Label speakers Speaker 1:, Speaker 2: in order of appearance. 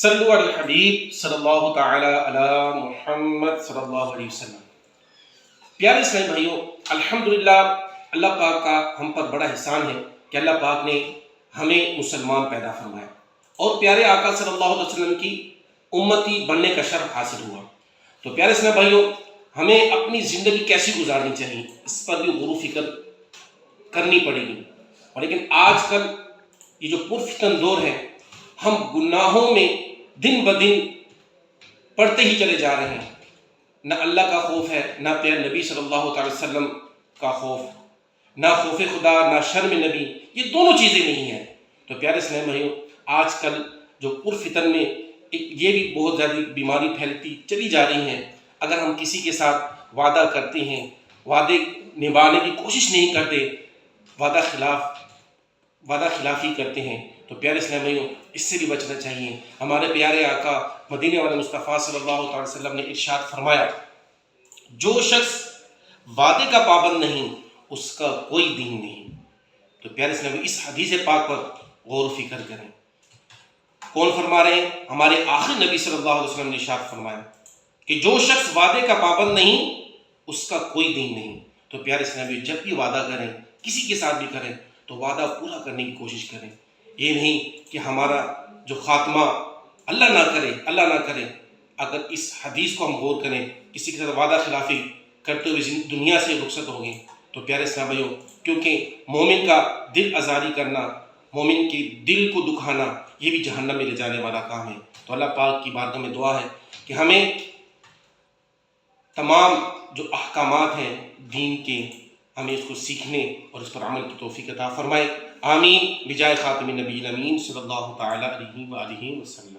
Speaker 1: صلو علی الحبیب صلی اللہ تعالی علی محمد صلی اللہ علیہ وسلم۔ پیارے اسلامی بھائیوں، الحمدللہ اللہ پاک کا ہم پر بڑا احسان ہے کہ اللہ پاک نے ہمیں مسلمان پیدا فرمایا اور پیارے آقا صلی اللہ علیہ وسلم کی امتی بننے کا شرف حاصل ہوا۔ تو پیارے اسلامی بھائیوں، ہمیں اپنی زندگی کیسی گزارنی چاہیے، اس پر بھی غور و فکر کرنی پڑے گی۔ اور لیکن آج کل یہ جو پرفتن دور ہے، ہم گناہوں میں دن بدن پڑھتے ہی چلے جا رہے ہیں۔ نہ اللہ کا خوف ہے، نہ پیارے نبی صلی اللہ تعالی وسلم کا خوف، نہ خوف خدا، نہ شرم نبی، یہ دونوں چیزیں نہیں ہیں۔ تو پیارے اسلام بھائیوں، آج کل جو پرفتن میں یہ بھی بہت زیادہ بیماری پھیلتی چلی جا رہی ہیں۔ اگر ہم کسی کے ساتھ وعدہ کرتے ہیں، وعدے نبھانے کی کوشش نہیں کرتے، وعدہ خلافی کرتے ہیں، تو پیارے اسلام بھائیوں اس سے بھی بچنا چاہیے۔ ہمارے پیارے آقا مدینے والے مصطفیٰ صلی اللہ تعالی وسلم نے ارشاد فرمایا، جو شخص وعدے کا پابند نہیں اس کا کوئی دین نہیں۔ تو پیارے اسلام بھائیوں اس حدیث پاک پر غور و فکر کریں۔ کون فرما رہے ہیں؟ ہمارے آخری نبی صلی اللہ علیہ وسلم نے ارشاد فرمایا کہ جو شخص وعدے کا پابند نہیں اس کا کوئی دین نہیں۔ تو پیارے اسلام بھائیوں جب بھی وعدہ کریں، کسی کے ساتھ بھی کریں، تو وعدہ پورا کرنے کی کوشش کریں۔ یہ نہیں کہ ہمارا جو خاتمہ اللہ نہ کرے۔ اگر اس حدیث کو ہم غور کریں، کسی کے ساتھ وعدہ خلافی کرتے ہوئے دنیا سے رخصت ہو گئے، تو پیارے اسلام بھائیوں کیونکہ مومن کا دل آزاری کرنا، مومن کے دل کو دکھانا، یہ بھی جہنم میں لے جانے والا کام ہے۔ تو اللہ پاک کی بارگاہ میں دعا ہے کہ ہمیں تمام جو احکامات ہیں دین کے، ہمیں اس کو سیکھنے اور اس پر عمل کی توفیق عطا فرمائے۔ آمین بجائے خاتم النبی الامین صلی اللہ تعالی علیہ وآلہ وسلم۔